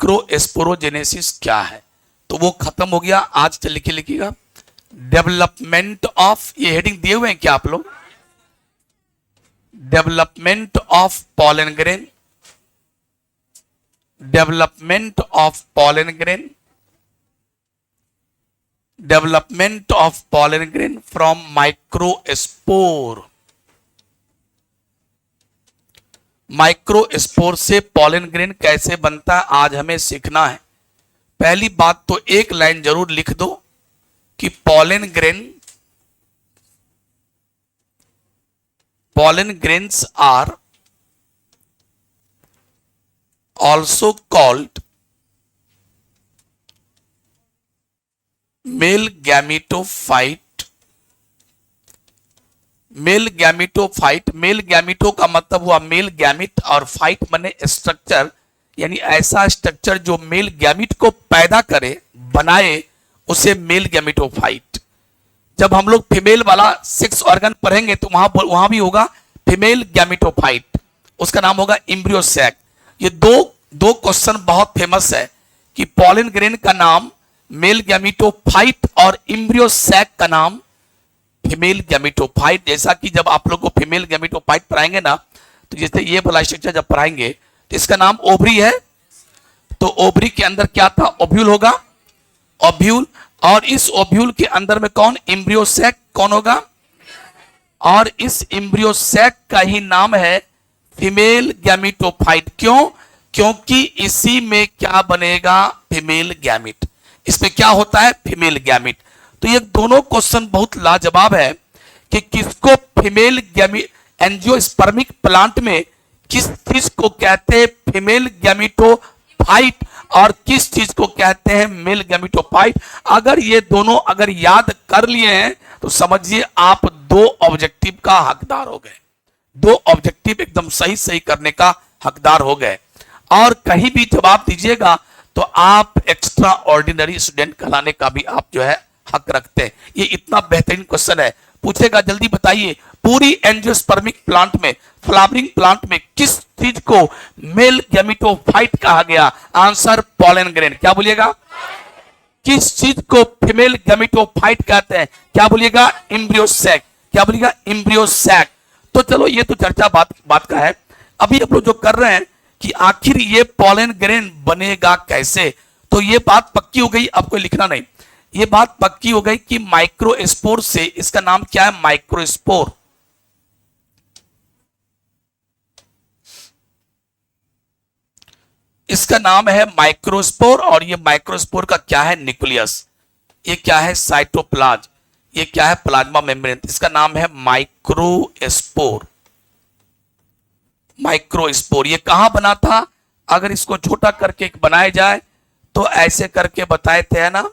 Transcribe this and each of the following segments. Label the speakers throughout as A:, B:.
A: Microsporogenesis क्या है, तो वो खत्म हो गया। आज लिखिएगा डेवलपमेंट ऑफ, ये हेडिंग दिए हुए हैं क्या आप लोग, development of pollen grain, development of pollen grain, development of pollen grain from microspore. Microspore से पॉलन ग्रेन कैसे बनता है आज हमें सीखना है। पहली बात तो एक लाइन जरूर लिख दो कि pollen grains are also called male gametophyte. Male gametophyte, male gameto का मतलब हुआ मेल गैमिट और फाइट माने स्ट्रक्चर, यानी ऐसा स्ट्रक्चर जो मेल गैमिट को पैदा करे, बनाए, उसे मेल गैमीटोफाइट। जब हम लोग फीमेल वाला सेक्स ऑर्गन पढ़ेंगे तो वहां भी होगा फीमेल गैमीटोफाइट, उसका नाम होगा एम्ब्रियोसैक। ये दो क्वेश्चन बहुत फेमस है कि पॉलन ग्रेन का नाम मेल गैमीटोफाइट और एम्ब्रियोसैक का नाम फीमेल गैमीटोफाइट। जैसा कि जब आप लोग को फीमेल गैमीटोफाइट पढ़ाएंगे ना, तो जैसे ये वाला स्ट्रक्चर जब पढ़ाएंगे तो इसका नाम ओवरी है, तो ओवरी के अंदर क्या था, ओव्यूल होगा, ओव्यूल, और इस ओव्यूल के अंदर में कौन, एम्ब्रियोसैक कौन होगा, और इस एम्ब्रियोसैक का ही नाम है फीमेल गैमीटोफाइट। क्यों, क्योंकि इसी में क्या बनेगा, फीमेल गैमिट। इसमें क्या होता है, फीमेल गैमिट। तो ये दोनों क्वेश्चन बहुत लाजवाब है कि किसको फीमेल गैमिट, एंजियोस्पर्मिक प्लांट में किस चीज को कहते हैं फीमेल गैमीटोफाइट और किस चीज को कहते हैं मेल गैमीटोफाइट। अगर ये दोनों अगर याद कर लिए हैं तो समझिए आप दो ऑब्जेक्टिव का हकदार हो गए, दो ऑब्जेक्टिव एकदम सही करने का हकदार हो गए। और कहीं भी जवाब दीजिएगा तो आप एक्स्ट्रा ऑर्डिनरी स्टूडेंट कहलाने का भी आप जो है हक रखते हैं। ये इतना बेहतरीन क्वेश्चन है, पूछेगा जल्दी बताइए, पूरी एंजियोस्पर्मिक प्लांट में, फ्लावरिंग प्लांट में किस चीज को मेल गैमीटोफाइट कहा गया, आंसर पॉलन ग्रेन। क्या बोलिएगा, किस चीज को फीमेल गैमीटोफाइट कहते हैं, क्या बोलिएगा, एम्ब्रियोसैक। क्या बोलिएगा, एम्ब्रियोसैक। तो चलो ये तो चर्चा बात का है। अभी आप लोग जो कर रहे हैं कि आखिर ये पॉलन ग्रेन बनेगा कैसे, तो ये बात पक्की हो गई, आपको लिखना नहीं, ये बात पक्की हो गई कि माइक्रोस्पोर से, इसका नाम क्या है, माइक्रोस्पोर। इसका नाम है माइक्रोस्पोर, और ये माइक्रोस्पोर का क्या है, न्यूक्लियस। ये क्या है, साइटोप्लाज्म। ये क्या है, प्लाज्मा मेम्ब्रेन। इसका नाम है माइक्रोस्पोर। माइक्रोस्पोर ये कहां बना था, अगर इसको छोटा करके बनाया जाए तो ऐसे करके बताए थे, है ना,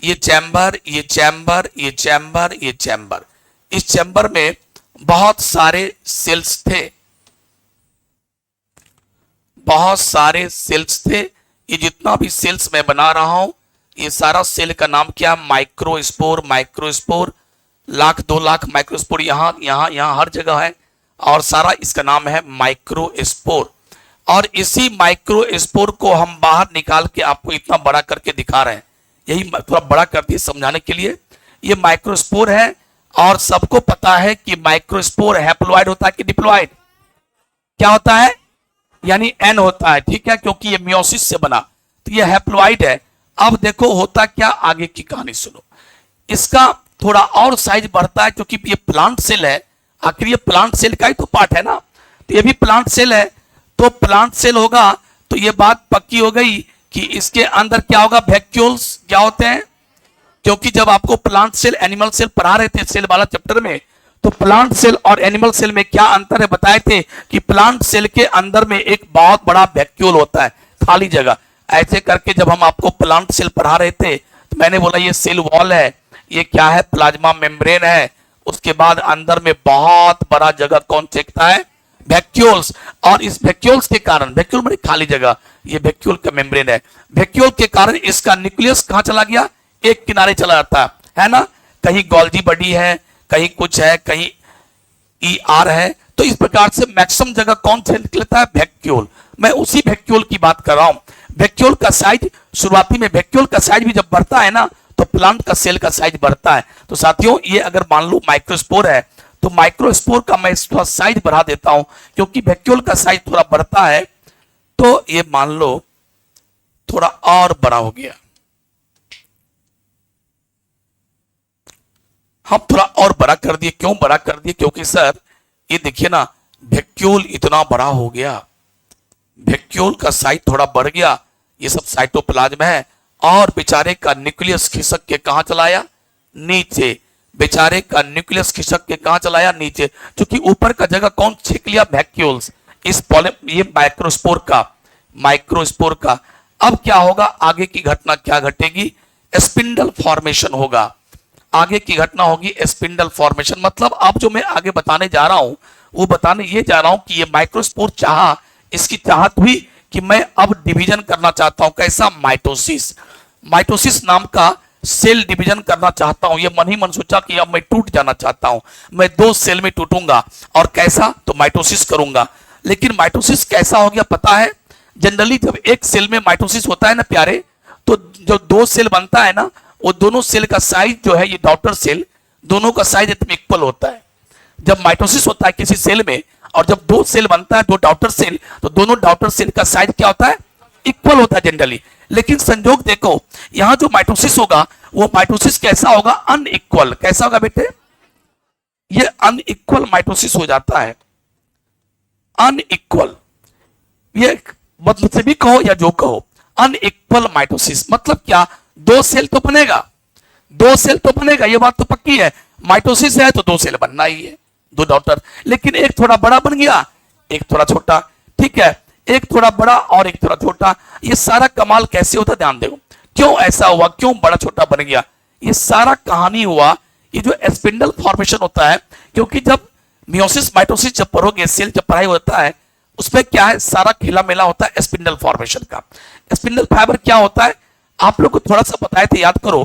A: ये चैम्बर, ये चैम्बर, ये चैम्बर, ये चैम्बर। इस चैम्बर में बहुत सारे सेल्स थे, बहुत सारे सेल्स थे। ये जितना भी सेल्स मैं बना रहा हूं, ये सारा सेल का नाम क्या, microspore. Microspore, lakh 2 lakh microspore यहां यहां यहां हर जगह है, और सारा इसका नाम है माइक्रोस्पोर। और इसी माइक्रोस्पोर को हम बाहर निकाल के आपको इतना बड़ा करके दिखा रहे हैं, यही थोड़ा बड़ा करती है समझाने के लिए। ये माइक्रोस्पोर है, और सबको पता है कि माइक्रोस्पोर हैप्लॉइड होता है कि डिप्लॉइड, क्या होता है, यानी एन होता है, ठीक है, क्योंकि ये मियोसिस से बना, तो ये हैप्लॉइड है। अब देखो होता क्या, आगे की कहानी सुनो। इसका थोड़ा और साइज बढ़ता है, क्योंकि ये प्लांट सेल है, आखिर ये प्लांट सेल का ही तो पार्ट है ना, तो ये भी प्लांट सेल है। तो प्लांट सेल होगा तो ये बात पक्की हो गई कि इसके अंदर क्या होगा, वैक्यूल्स क्या होते हैं, क्योंकि जब आपको प्लांट सेल एनिमल सेल पढ़ा रहे थे सेल वाला चैप्टर में, तो प्लांट सेल और एनिमल सेल में क्या अंतर है बताए थे कि प्लांट सेल के अंदर में एक बहुत बड़ा वैक्यूल होता है, खाली जगह। ऐसे करके जब हम आपको प्लांट सेल पढ़ा रहे थे तो मैंने बोला ये सेल वॉल है, ये क्या है, प्लाज्मा मेम्ब्रेन है। उसके बाद अंदर में बहुत बड़ा जगह कौन चेकता है, वैक्यूल्स। और इस वैक्यूल्स के कारण, वैक्यूल मतलब खाली जगह, ये वैक्यूल का मेम्ब्रेन है। वैक्यूल के कारण इसका न्यूक्लियस कहां चला गया, एक किनारे चला जाता है ना, कहीं गोल्जी बॉडी है, कहीं कुछ है, कहीं ER है। तो इस प्रकार से मैक्सिमम जगह कौन से लेता है, वैक्यूल। मैं उसी वैक्यूल की बात कर रहा हूं। वैक्यूल का साइज शुरुआती में, वैक्यूल का साइज भी जब बढ़ता है ना तो प्लांट का सेल का साइज बढ़ता है। तो साथियों ये अगर मान लो माइक्रोस्पोर है तो माइक्रोस्पोर का मैं थोड़ा साइज बढ़ा देता हूं क्योंकि वैक्यूल का साइज थोड़ा बढ़ता है, तो ये मान लो थोड़ा और बड़ा हो गया। हम थोड़ा और बड़ा कर दिए। क्यों बड़ा कर दिए? क्योंकि सर ये देखिए ना, वैक्यूल इतना बड़ा हो गया, वैक्यूल का साइज थोड़ा बढ़ गया, ये सब साइटोप्लाज्म है। और बेचारे का न्यूक्लियस खिसक के कहां चलाया? नीचे। बेचारे का न्यूक्लियस खिसक के कहां चलाया? नीचे। क्योंकि ऊपर का जगह कौन छीक लिया? वैक्यूल्स। इस ये माइक्रोस्पोर का। अब क्या होगा? आगे की घटना क्या घटेगी? स्पिंडल फॉर्मेशन होगा। आगे की घटना होगी स्पिंडल फॉर्मेशन। मतलब अब जो मैं आगे बताने जा रहा हूं वो बताने ये जा रहा हूं कि ये माइक्रोस्पोर चाहा, इसकी चाहत हुई कि मैं अब डिवीजन करना चाहता हूं। कैसा? माइटोसिस। माइटोसिस नाम का सेल डिवीजन करना चाहता हूं। ये मन ही मन सोचा कि अब मैं टूट जाना चाहता हूं, मैं 2 सेल में टूटूंगा। और कैसा? तो माइटोसिस करूंगा। लेकिन माइटोसिस कैसा हो गया पता है? जनरली जब एक सेल में माइटोसिस होता है ना प्यारे, तो जो 2 सेल बनता है ना, वो दोनों सेल का साइज जो है, ये डॉटर सेल, दोनों का साइज एकदम इक्वल होता है। जब माइटोसिस होता है किसी सेल में और जब 2 सेल बनता है, 2 डॉटर सेल, तो दोनों डॉटर सेल का साइज क्या होता है? इक्वल होता है जनरली। लेकिन संजोग देखो, यहां जो माइटोसिस होगा वो माइटोसिस कैसा होगा? अनइक्वल। कैसा होगा बेटे? ये अनइक्वल माइटोसिस हो जाता है। अनइक्वल, ये मतलब से भी कहो या जो कहो, अनइक्वल माइटोसिस मतलब क्या? 2 सेल तो बनेगा, 2 सेल तो बनेगा, ये बात तो पक्की है। माइटोसिस है तो 2 सेल बनना ही है, 2 डॉटर। लेकिन एक थोड़ा बड़ा बन गया, एक थोड़ा छोटा, ठीक है, एक थोड़ा बड़ा और एक थोड़ा छोटा। ये सारा कमाल कैसे होता? ध्यान देखो, क्यों ऐसा हुआ, क्यों बड़ा छोटा बन गया? ये सारा कहानी हुआ, ये जो स्पिंडल फॉर्मेशन होता है, क्योंकि जब मियोसिस माइटोसिस जब पढ़ोगे, सेल जब पढ़ाई होता है, उसमें क्या है? सारा खेला मेला होता है स्पिंडल फॉर्मेशन का। स्पिंडल फाइबर क्या होता है? आप लोग को थोड़ा सा बताए थे, याद करो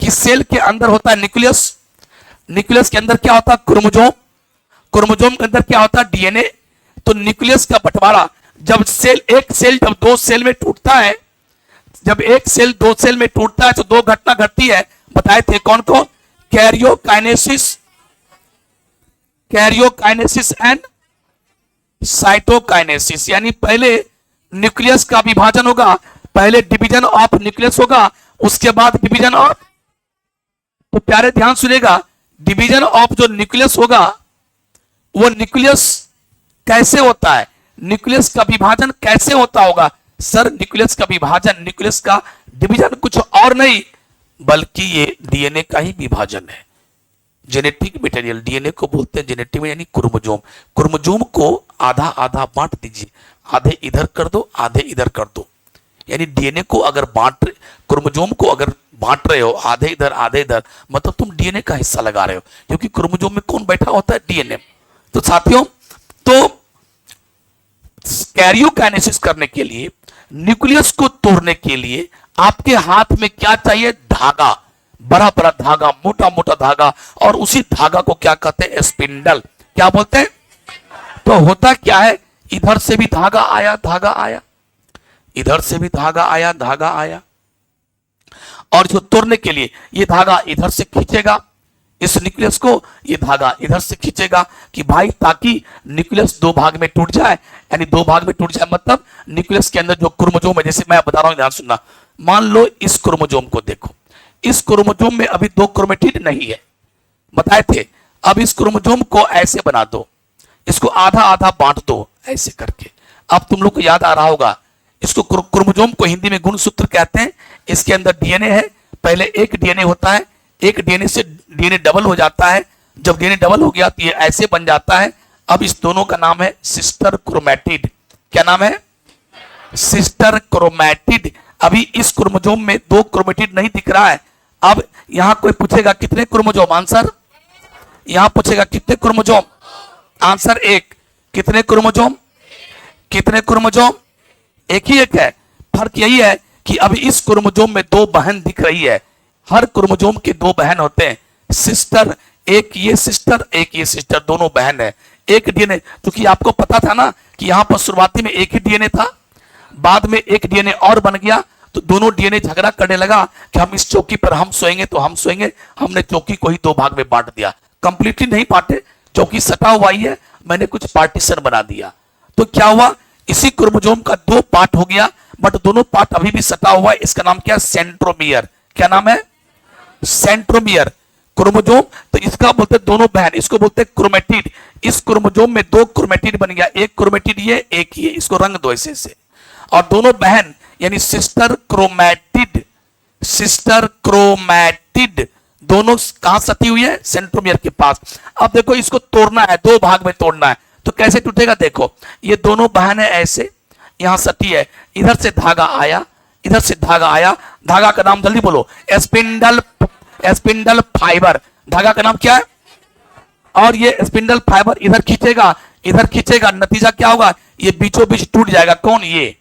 A: कि सेल के अंदर होता है न्यूक्लियस, न्यूक्लियस के अंदर क्या होता है? क्रोमोजोम, क्रोमोजोम के अंदर क्या होता है? डीएनए। तो न्यूक्लियस का बंटवारा, जब एक सेल जब 2 सेल में टूटता है, जब एक सेल 2 सेल में टूटता है तो 2 घटना घटती है, बताए थे कौन कौन? Karyokinesis, karyokinesis and cytokinesis. यानी पहले न्यूक्लियस का विभाजन होगा, पहले डिवीजन ऑफ न्यूक्लियस होगा, उसके बाद डिवीजन ऑफ, तो प्यारे ध्यान सुनिएगा, डिवीजन ऑफ जो न्यूक्लियस होगा वो न्यूक्लियस कैसे होता है? न्यूक्लियस का विभाजन कैसे होता होगा? सर न्यूक्लियस का विभाजन, न्यूक्लियस का डिवीजन कुछ और नहीं बल्कि ये डीएनए का ही विभाजन है। जेनेटिक मटेरियल, डीएनए को बोलते हैं जेनेटिक में, यानी क्रोमोजोम। क्रोमोजोम को आधा आधा बांट दीजिए, आधे इधर कर दो, आधे इधर कर दो। यानी डीएनए को अगर क्रोमोजोम को अगर बांट रहे हो आधे इधर आधे इधर, मतलब तुम डीएनए का हिस्सा लगा रहे हो, क्योंकि क्रोमोजोम में कौन बैठा होता है? डीएनए। तो साथियों, तो कैरियोकाइनेसिस करने के लिए, न्यूक्लियस को तोड़ने के लिए आपके हाथ में क्या चाहिए? धागा, बड़ा बड़ा धागा, मोटा मोटा धागा। और उसी धागा को क्या कहते हैं? स्पिंडल। क्या बोलते हैं? तो होता क्या है, इधर से भी धागा आया, धागा आया, इधर से भी धागा आया, धागा आया, और जो तोड़ने के लिए ये धागा इधर से खींचेगा इस न्यूक्लियस को, ये धागा इधर से खींचेगा कि भाई ताकि न्यूक्लियस 2 भाग में टूट जाए। यानी 2 भाग में टूट जाए मतलब न्यूक्लियस के अंदर जो क्रोमोजोम है, जैसे मैं बता रहा हूं, ध्यान सुनना। मान लो इस क्रोमोजोम को देखो, इस क्रोमोजोम में अभी 2 क्रोमेटिड नहीं है, बताए थे। अब इस क्रोमोजोम को ऐसे बना दो, इसको आधा आधा बांट दो ऐसे करके। अब तुम लोग को याद आ रहा होगा, इसको क्रोमोजोम को हिंदी में गुणसूत्र कहते हैं। इसके अंदर डीएनए है, पहले एक डीएनए होता है, एक डीएनए से डीएनए डबल हो जाता है। जब डीएनए डबल हो गया तो ये ऐसे बन जाता है। अब इस दोनों का नाम है सिस्टर क्रोमैटिड। क्या नाम है? Sister chromatid. अभी इस क्रोमोजोम में 2 क्रोमैटिड नहीं दिख रहा है। अब यहां कोई पूछेगा कितने क्रोमोजोम? आंसर यहां पूछेगा कितने क्रोमोजोम? आंसर 1। कितने क्रोमोजोम? कितने क्रोमोजोम? एक ही एक है। फर्क यही है कि अब इस क्रोमोजोम में 2 बहन दिख रही है। हर क्रोमोजोम के 2 बहन होते हैं, सिस्टर। एक ये सिस्टर, एक ये सिस्टर, दोनों बहन है। एक डीएनए, क्योंकि आपको पता था ना कि यहां पर शुरुआती में एक ही डीएनए था, बाद में एक डीएनए और बन गया, तो दोनों डीएनए झगड़ा करने लगा कि हम इस चौकी पर हम सोएंगे तो हम सोएंगे। हमने चौकी को ही दो भाग में बांट दिया, कंप्लीटली नहीं बांटे, चौकी सटा हुआ ही है, मैंने कुछ पार्टीशन बना दिया। तो क्या हुआ, इसी क्रोमोसोम का दो पार्ट हो गया, बट दोनों पार्ट अभी भी सटा हुआ है। इसका नाम क्या है, सेंट्रोमियर। क्या नाम है, सेंट्रोमियर। क्रोमोसोम तो इसका बोलते हैं दोनों बहन, इसको बोलते हैं क्रोमेटिड। इस क्रोमोसोम में दो क्रोमेटिड बन गया, एक क्रोमेटिड ये, एक ये, इसको रंग दो ऐसे से। और दोनों बहन यानी सिस्टर क्रोमैटिड, सिस्टर क्रोमैटिड दोनों कहां सटी हुई है, सेंट्रोमियर के पास। अब देखो इसको तोड़ना है, दो भाग में तोड़ना है, तो कैसे टूटेगा, देखो ये दोनों बहन है ऐसे, यहां सटी है, इधर से धागा आया, इधर से धागा आया, धागा का नाम जल्दी बोलो, स्पिंडल, स्पिंडल फाइबर। धागा का नाम क्या है, और ये स्पिंडल फाइबर इधर खींचेगा, इधर खींचेगा, नतीजा क्या होगा, ये बीचों बीच टूट जाएगा। कौन, ये,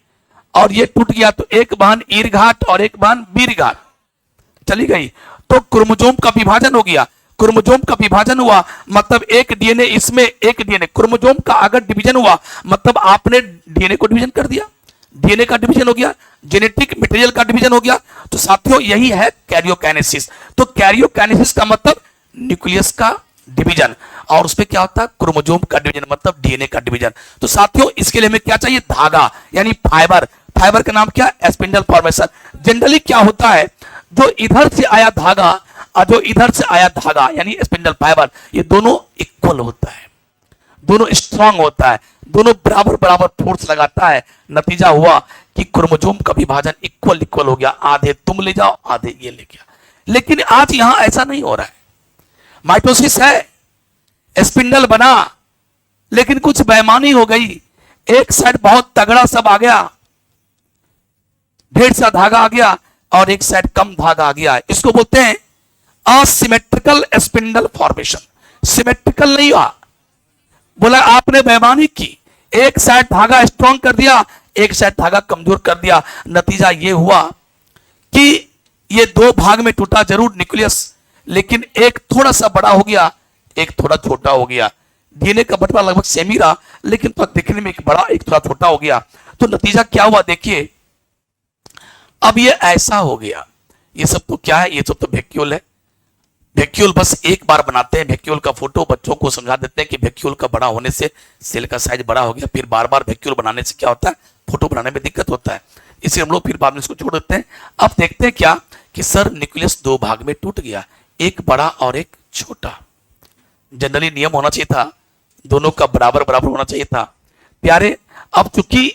A: और ये टूट गया तो एक बहन ईरघाट और एक बहन वीरघाट चली गई, तो क्रोमोसोम का विभाजन हो गया। क्रोमोसोम का विभाजन हुआ मतलब एक डीएनए इसमें, एक डीएनए क्रोमोसोम का अगर डिवीजन हुआ मतलब आपने डीएनए को डिवीजन कर दिया, डीएनए का डिवीजन हो गया, जेनेटिक मटेरियल का डिवीजन हो गया। तो साथियों यही है कैरियोकाइनेसिस। तो कैरियोकाइनेसिस का मतलब न्यूक्लियस का डिवीजन, और उसमें क्या होता है, क्रोमोसोम का डिवीजन मतलब डीएनए का डिवीजन। तो साथियों इसके लिए हमें क्या चाहिए, धागा यानी फाइबर। फाइबर का नाम क्या है, स्पिंडल फॉर्मेशन। जनरली क्या होता है, जो इधर से आया धागा और जो इधर से आया धागा यानी स्पिंडल फाइबर, ये दोनों इक्वल होता है, दोनों स्ट्रांग होता है, दोनों बराबर बराबर फोर्स लगाता है। नतीजा हुआ कि क्रोमोसोम का विभाजन इक्वल इक्वल हो गया, आधे तुम ले जाओ आधे ये ले गया। लेकिन आज यहां ऐसा नहीं हो रहा है, माइटोसिस है, स्पिंडल बना, लेकिन कुछ बेईमानी हो गई, एक साइड बहुत तगड़ा सब आ गया, ढेर सा धागा आ गया, और एक साइड कम धागा आ गया। इसको बोलते हैं असिमेट्रिकल स्पिंडल फॉर्मेशन। सिमेट्रिकल नहीं हुआ, बोला आपने बेईमानी की, एक साइड धागा स्ट्रॉन्ग कर दिया, एक साइड धागा कमजोर कर दिया। नतीजा ये हुआ कि ये दो भाग में टूटा जरूर न्यूक्लियस, लेकिन एक थोड़ा सा बड़ा हो गया, एक थोड़ा छोटा हो गया। डीएनए का बंटवारा लगभग सेम ही रहा, लेकिन तो दिखने में एक बड़ा एक थोड़ा छोटा हो गया। तो नतीजा क्या हुआ, देखिए अब ये ऐसा हो गया। ये सब तो क्या है, ये सब तो वैक्यूल है। वैक्यूल बस एक बार बनाते हैं, वैक्यूल का फोटो बच्चों को समझा देते हैं कि वैक्यूल का बड़ा होने से सेल का साइज बड़ा हो गया। फिर बार बार वैक्यूल बनाने से क्या होता है, फोटो बनाने में दिक्कत होता है, इसलिए हम लोग फिर बाद में इसको छोड़ देते हैं। अब देखते हैं क्या कि सर न्यूक्लियस दो भाग में टूट गया, एक बड़ा और एक छोटा। जनरली नियम होना चाहिए था, दोनों का बराबर बराबर होना चाहिए था प्यारे। अब चूंकि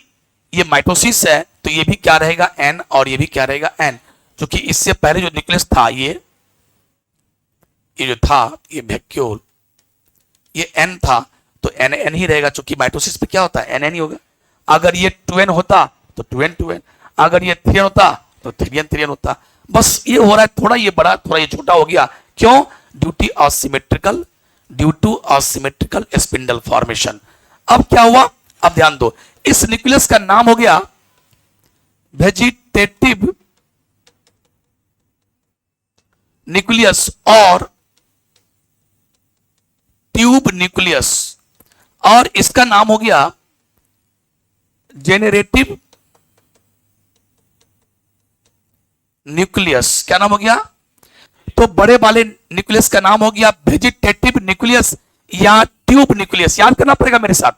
A: ये माइटोसिस है तो ये भी क्या रहेगा, एन, और ये भी क्या रहेगा, एन। क्योंकि इससे पहले जो न्यूक्लियस था ये जो था ये वैक्यूल, ये एन था, तो एन एन ही रहेगा, क्योंकि माइटोसिस पे क्या होता है, एन एन ही होगा। अगर ये 2n होता तो 2n 2n, अगर ये 3n होता तो 3n 3n होता। बस ये हो रहा है, थोड़ा ये बड़ा थोड़ा ये छोटा हो गया, क्यों, due to asymmetrical spindle formation. अब क्या हुआ, अब ध्यान दो, इस न्यूक्लियस का नाम हो गया वेजिटेटिव न्यूक्लियस और ट्यूब न्यूक्लियस, और इसका नाम हो गया जेनरेटिव न्यूक्लियस। क्या नाम हो गया, तो बड़े वाले न्यूक्लियस का नाम हो गया वेजिटेटिव न्यूक्लियस या ट्यूब न्यूक्लियस। याद करना पड़ेगा मेरे साथ,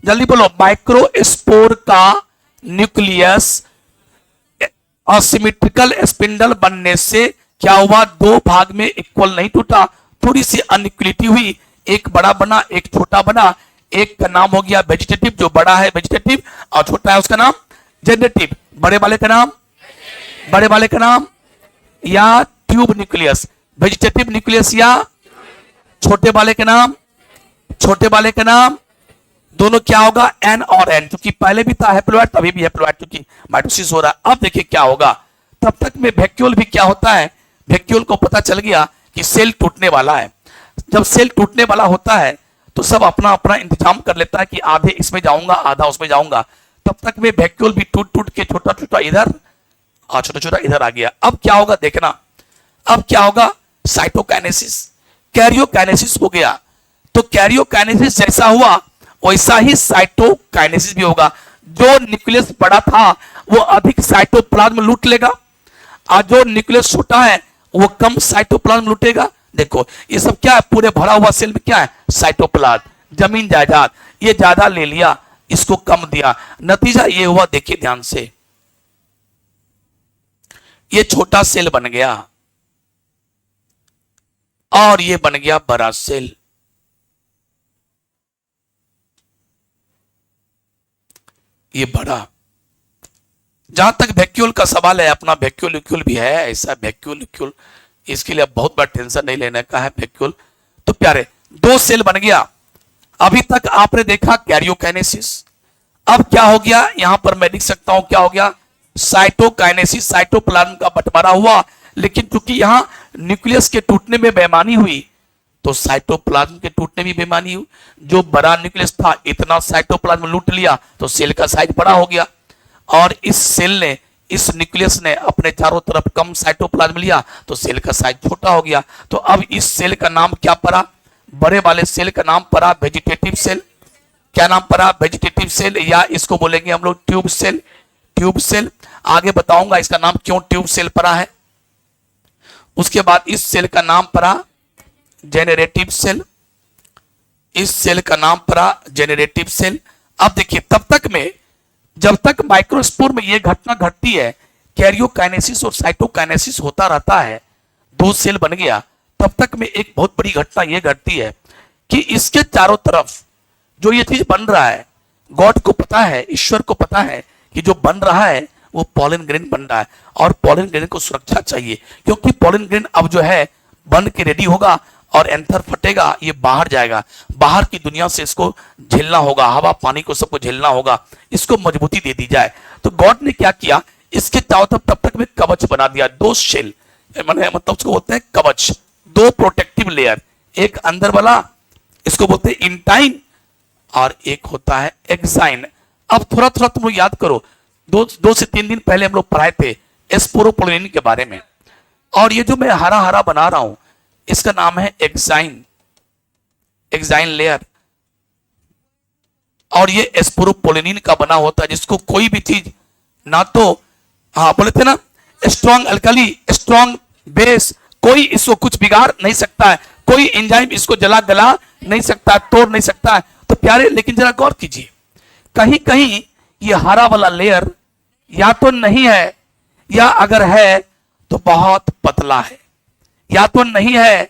A: जल्दी बोलो, माइक्रोस्पोर का न्यूक्लियस असिमेट्रिकल स्पिंडल बनने से क्या हुआ, दो भाग में इक्वल नहीं टूटा, थोड़ी सी अनइक्वलिटी हुई, एक बड़ा बना एक छोटा बना। एक का नाम हो गया वेजिटेटिव, जो बड़ा है वेजिटेटिव और छोटा है उसका नाम जेनरेटिव। बड़े वाले का नाम, बड़े वाले का नाम या ट्यूब न्यूक्लियस, वेजिटेटिव न्यूक्लियस या छोटे वाले के नाम, छोटे वाले का नाम, दोनों क्या होगा, एन और एन। क्योंकि पहले भी था हैप्लोइड, तभी भी हैप्लोइड, क्योंकि माइटोसिस हो रहा है। अब देखिए क्या होगा, तब तक में वैक्यूल भी क्या होता है, वैक्यूल को पता चल गया कि सेल टूटने वाला है। जब सेल टूटने वाला होता है तो सब अपना अपना इंतजाम कर लेता है कि आधे इसमें जाऊंगा आधा उसमें जाऊंगा। तब तक में वैक्यूल भी टूट टूट के छोटा छोटा इधर और छोटा छोटा इधर आ गया। अब क्या होगा देखना, अब क्या होगा, साइटोकाइनेसिस, कैरियोकाइनेसिस हो गया। तो कैरियोकाइनेसिस जैसा हुआ वैसा ही साइटोकाइनेसिस भी होगा। जो न्यूक्लियस बड़ा था वो अधिक साइटोप्लाज्म लूट लेगा, और जो न्यूक्लियस छोटा है वो कम साइटोप्लाज्म लूटेगा। देखो ये सब क्या है, पूरे भरा हुआ सेल में क्या है, साइटोप्लाज्म। जमीन जायदाद, ये ज्यादा ले लिया, इसको कम दिया, नतीजा ये हुआ, देखिए ध्यान से, ये छोटा सेल बन गया और ये बन गया बड़ा सेल। ये बड़ा, जहां तक वैक्यूल का सवाल है, अपना वैक्यूल वैक्यूल भी है, ऐसा वैक्यूल वैक्यूल, इसके लिए बहुत बड़ा टेंशन नहीं लेने का है वैक्यूल। तो प्यारे, दो सेल बन गया। अभी तक आपने देखा कैरियोकाइनेसिस, अब क्या हो गया, यहां पर मैं लिख सकता हूं क्या हो गया, साइटोकाइनेसिस। साइटोप्लाज्म का बंटवारा हुआ, लेकिन क्योंकि यहां न्यूक्लियस के टूटने में बेईमानी हुई तो साइटोप्लाज्म के टूटने में बेईमानी हुई। जो बड़ा न्यूक्लियस था इतना साइटोप्लाज्म लूट लिया तो सेल का साइज बड़ा हो गया, और इस सेल ने, इस न्यूक्लियस ने अपने चारों तरफ कम साइटोप्लाज्म लिया तो सेल का साइज छोटा हो गया। तो अब इस सेल का नाम क्या पड़ा, बड़े वाले सेल का नाम पड़ा वेजिटेटिव सेल। क्या नाम पड़ा, वेजिटेटिव सेल, या इसको बोलेंगे हम लोग ट्यूब सेल। ट्यूब सेल, आगे बताऊंगा इसका नाम क्यों ट्यूब सेल पड़ा है। उसके बाद इस सेल का नाम पड़ा जेनरेटिव सेल, इस सेल का नाम पड़ा जेनरेटिव सेल। अब देखिए, तब तक में, जब तक माइक्रोस्पोर में यह घटना घटती है, कैरियोकाइनेसिस और साइटोकाइनेसिस होता रहता है, दो सेल बन गया, तब तक में एक बहुत बड़ी घटना यह घटती है कि इसके चारों तरफ जो ये चीज बन रहा है, गॉड को पता है, ईश्वर को पता है कि जो बन रहा है वो पॉलन ग्रेन बन रहा है, और पॉलन ग्रेन को सुरक्षा चाहिए, क्योंकि पॉलन ग्रेन अब जो है बन के रेडी होगा और एंथर फटेगा, ये बाहर जाएगा, बाहर की दुनिया से इसको झेलना होगा, हवा पानी को सबको झेलना होगा, इसको मजबूती दे दी जाए। तो गॉड ने क्या किया, इसके चारों तरफ तब तक में कवच बना दिया, दो शेल, मतलब उसको बोलते हैं कवच, दो प्रोटेक्टिव लेयर, एक अंदर वाला इसको बोलते हैं इंटाइन और एक होता है एक्साइन। अब थोड़ा थोड़ा तुम लोग याद करो, दो से तीन दिन पहले हम लोग पढ़ाए थे स्पोरोपोलिन के बारे में, और ये जो मैं हरा हरा बना रहा हूं इसका नाम है एक्साइन, एक्साइन लेयर, और ये स्पोरोपोलिन का बना होता है, जिसको कोई भी चीज ना तो, हाँ बोले थे ना, स्ट्रॉन्ग अल्कली, स्ट्रॉन्ग बेस, कोई इसको कुछ बिगाड़ नहीं सकता है, कोई एंजाइम इसको जला गला नहीं सकता, तोड़ नहीं सकता है। तो प्यारे, लेकिन जरा गौर कीजिए, कहीं कहीं ये हरा वाला लेयर या तो नहीं है, या अगर है तो बहुत पतला है, या तो नहीं है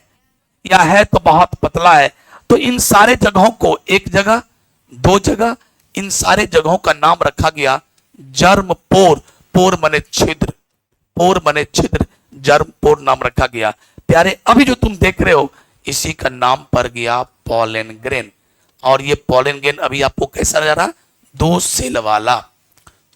A: या है तो बहुत पतला है। तो इन सारे जगहों को, एक जगह दो जगह, इन सारे जगहों का नाम रखा गया जर्म पोर। पोर मने छिद्र, पोर मने छिद्र, जर्म पोर नाम रखा गया। प्यारे, अभी जो तुम देख रहे हो इसी का नाम पड़ गया पॉलन ग्रेन, और ये पॉलन ग्रेन अभी आपको कैसा नजर आ रहा, दो सेल वाला,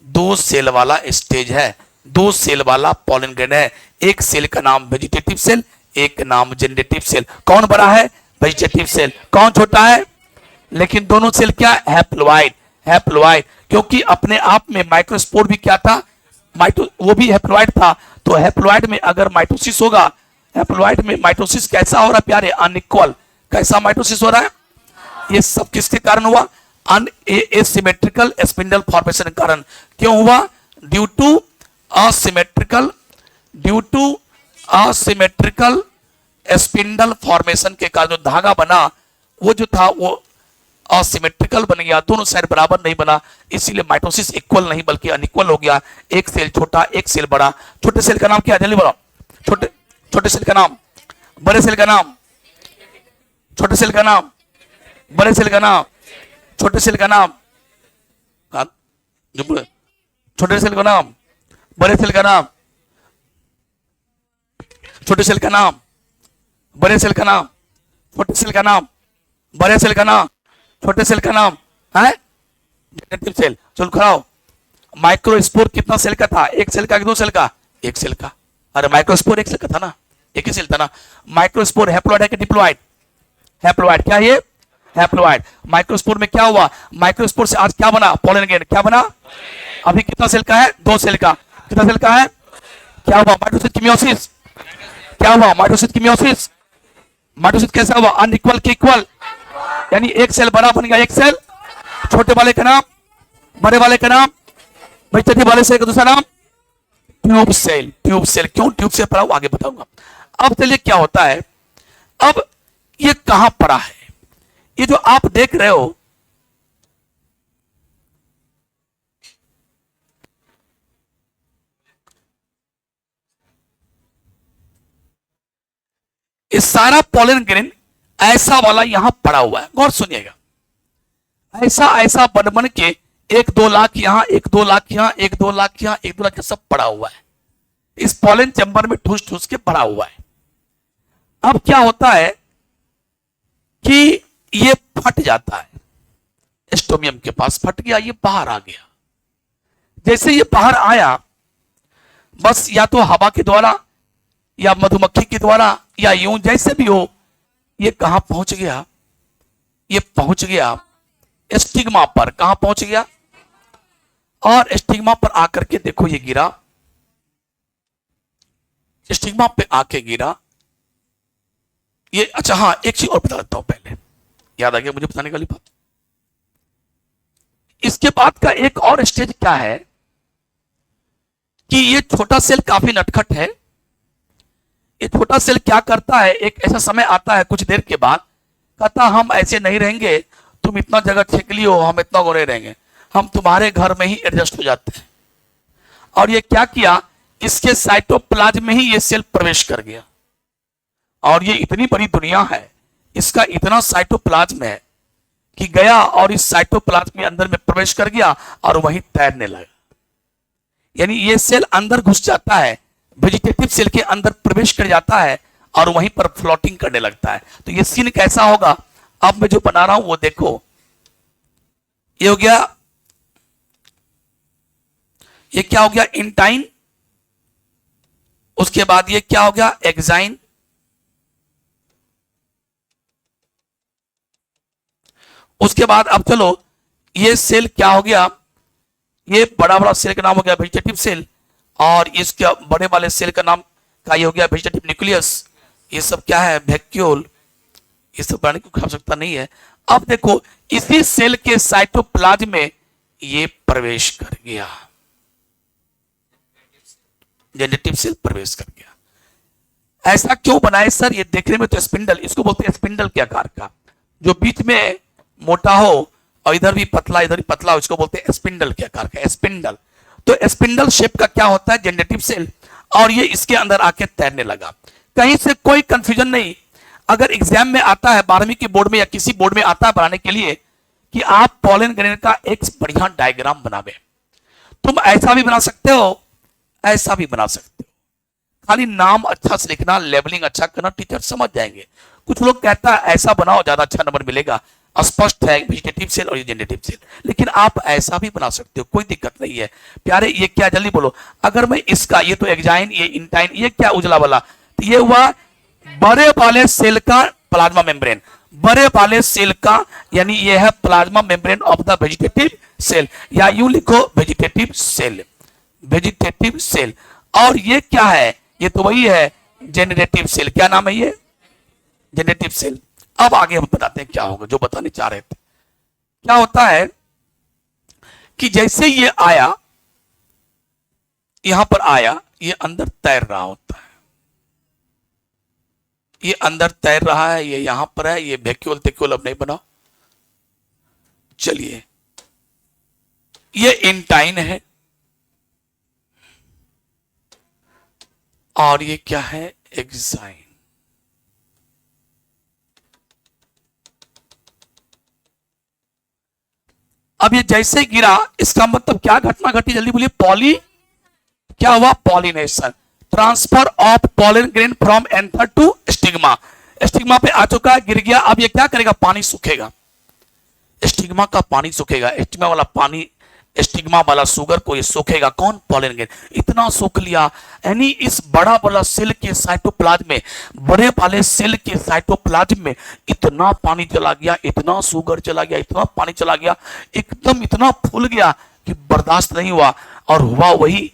A: दो सेल वाला स्टेज है, दो सेल वाला पॉलन ग्रेन है। एक सेल का नाम वेजिटेटिव सेल, एक नाम जेनरेटिव सेल। कौन बड़ा है, वेजिटेटिव सेल, कौन छोटा है, लेकिन दोनों सेल क्या, हैप्लॉइड, हैप्लॉइड, क्योंकि अपने आप में माइक्रोस्पोर भी क्या था, वो भी हैप्लॉइड था। तो हैप्लॉइड में अगर माइटोसिस होगा, हैप्लॉइड में माइटोसिस कैसा हो रहा है प्यारे, अनइक्वल, कैसा माइटोसिस हो रहा है, ये सब किसके कारण हुआ, एसिमेट्रिकल स्पिंडल फॉर्मेशन के कारण। क्यों हुआ, due to asymmetrical, due to asymmetrical spindle formation के कारण जो धागा बना वो जो था वो असिमेट्रिकल बन गया, दोनों साइड बराबर नहीं बना, इसीलिए माइटोसिस इक्वल नहीं बल्कि अनइक्वल हो गया। एक सेल छोटा, एक सेल बड़ा। छोटे सेल का नाम क्या है, जल्दी बोलो, छोटे छोटे सेल का नाम, बड़े सेल का नाम, छोटे सेल का नाम, बड़े सेल का नाम, छोटे सेल का नाम, छोटे सेल का नाम, बड़े सेल का नाम, छोटे सेल का नाम, बड़े सेल का नाम, छोटे सेल का नाम, बड़े सेल का नाम, छोटे सेल का नाम है जेनेटिव सेल। चलो खड़ाओ, माइक्रोस्पोर कितना सेल का था, एक सेल का कि दो सेल का, एक सेल का। अरे माइक्रोस्पोर एक सेल का था ना, एक ही सेल था ना। माइक्रोस्पोर हैप्लॉइड है कि डिप्लॉइड, हैप्लॉइड, क्या ये, हैप्लॉइड। माइक्रोस्पोर में क्या हुआ, माइक्रोस्पोर से आज क्या बना, पॉलन ग्रेन, क्या बना। अभी कितना सेल का है, दो सेल का, कितना सेल का है, क्या हुआ, माइटोसिस की मियोसिस, क्या हुआ, माइटोसिस की मियोसिस। माइटोसिस कैसा हुआ, अनइक्वल के इक्वल, यानी एक सेल बड़ा बन गया, एक सेल छोटे वाले का नाम, बड़े वाले का नाम, वेजिटेटिव वाले सेल का दूसरा नाम ट्यूब सेल। ट्यूब सेल क्यों ट्यूब सेल पढ़ा आगे बताऊंगा। अब चलिए क्या होता है, अब ये कहां पड़ा है, ये जो आप देख रहे हो ये सारा पॉलन ग्रेन ऐसा वाला यहां पड़ा हुआ है, गौर सुनिएगा। ऐसा ऐसा बन बन के 1-2 लाख यहां, 1-2 लाख यहां, 1-2 लाख यहां, 1-2 लाख सब पड़ा हुआ है, इस पॉलन चैम्बर में ठूस ठूस के पड़ा हुआ है। अब क्या होता है कि ये फट जाता है, स्टोमियम के पास फट गया, ये बाहर आ गया। जैसे ये बाहर आया, बस या तो हवा के द्वारा या मधुमक्खी के द्वारा या यूं जैसे भी हो, ये कहां पहुंच गया, ये पहुंच गया स्टिग्मा पर। कहां पहुंच गया, और स्टिग्मा पर आकर के देखो ये गिरा, स्टिग्मा पे आके गिरा ये। अच्छा हाँ, एक चीज और बता देता हूं, पहले याद आ गया मुझे बताने वाली बात। इसके बाद का एक और स्टेज क्या है कि ये छोटा सेल काफी नटखट है। ये छोटा सेल क्या करता है, एक ऐसा समय आता है कुछ देर के बाद, कहता हम ऐसे नहीं रहेंगे, तुम इतना जगह छेक लियो, हम इतना गोरे रहेंगे, हम तुम्हारे घर में ही एडजस्ट हो जाते हैं। और ये क्या किया, इसके साइटोप्लाज्म में ही ये सेल प्रवेश कर गया। और ये इतनी बड़ी दुनिया है, इसका इतना साइटोप्लाज्म है कि गया और इस साइटोप्लाज्म के अंदर में प्रवेश कर गया और वहीं तैरने लगा। यानी ये सेल अंदर घुस जाता है, वेजिटेटिव सेल के अंदर प्रवेश कर जाता है और वहीं पर फ्लोटिंग करने लगता है। तो ये सीन कैसा होगा, अब मैं जो बना रहा हूं वो देखो। ये हो गया, ये क्या हो गया, इंटाइन। उसके बाद ये क्या हो गया, एक्साइन। उसके बाद अब चलो, ये सेल क्या हो गया, ये बड़ा बड़ा सेल का नाम हो गया वेजिटेटिव सेल, और इसके बड़े वाले सेल का नाम का ये हो गया वेजिटेटिव न्यूक्लियस। ये सब क्या है, वैक्यूल। ये सब बनाने की आवश्यकता नहीं है। अब देखो, इसी सेल के साइटोप्लाज्म में ये प्रवेश कर गया, जेनेटिव सेल प्रवेश कर गया। ऐसा क्यों बनाए सर, ये देखने में तो स्पिंडल, इसको बोलते हैं स्पिंडल के आकार का, जो बीच में मोटा हो और इधर भी पतला इधर भी पतला हो, इसको बोलते हैं स्पिंडल के आकार का, स्पिंडल। तो स्पिंडल शेप का क्या होता है, जेनेटिव सेल, और ये इसके अंदर आके तैरने लगा। कहीं से कोई कंफ्यूजन नहीं। अगर एग्जाम में आता है 12वीं की बोर्ड में या किसी बोर्ड में आता है बनाने के लिए कि आप पॉलन ग्रेन का एक बढ़िया डायग्राम बनावे, तुम ऐसा भी बना सकते हो, ऐसा भी बना सकते हो। खाली नाम अच्छा से लिखना, लेबलिंग अच्छा करना, टीचर समझ जाएंगे। कुछ लोग कहता है ऐसा बनाओ ज्यादा अच्छा नंबर मिलेगा, स्पष्ट है वेजिटेटिव सेल और जेनेटिव सेल, लेकिन आप ऐसा भी बना सकते हो, कोई दिक्कत नहीं है प्यारे। ये क्या, जल्दी बोलो। अगर मैं इसका, ये तो एक्साइन, ये इंटाइन, ये क्या उजला वाला, तो ये हुआ बड़े वाले सेल का प्लाज्मा मेम्ब्रेन, बड़े वाले सेल का, यानी ये है plasma membrane of the vegetative cell, या यूं लिखो वेजिटेटिव सेल, वेजिटेटिव सेल। और ये क्या है, ये तो वही है जेनेरेटिव सेल। क्या नाम है ये, जेनेरेटिव सेल। अब आगे हम बताते हैं क्या होगा, जो बताने चाह रहे थे। क्या होता है कि जैसे ये आया, यहां पर आया, ये अंदर तैर रहा होता है, ये अंदर तैर रहा है, ये यहां पर है, ये वैक्यूल तेक्यूल अब नहीं बना। चलिए, ये इंटाइन है और ये क्या है, एक्साइन। अब ये जैसे गिरा, इसका मतलब क्या घटना घटी, जल्दी बोलिए। पॉली, क्या हुआ, pollination, transfer of pollen grain from anther to stigma. Stigma पे आ चुका है, गिर गया। अब ये क्या करेगा, पानी सूखेगा, स्टिग्मा का पानी सूखेगा, स्टिग्मा वाला पानी, स्टिग्मा वाला सुगर को ये सोखेगा। कौन, पॉलन ग्रेन। इतना सोख लिया, यानी इस बड़ा वाला सेल के साइटोप्लाज्म में, बड़े वाले सेल के साइटोप्लाज्म में इतना पानी चला गया, इतना सुगर चला गया, इतना पानी चला गया, एकदम इतना फूल गया कि बर्दाश्त नहीं हुआ। और हुआ वही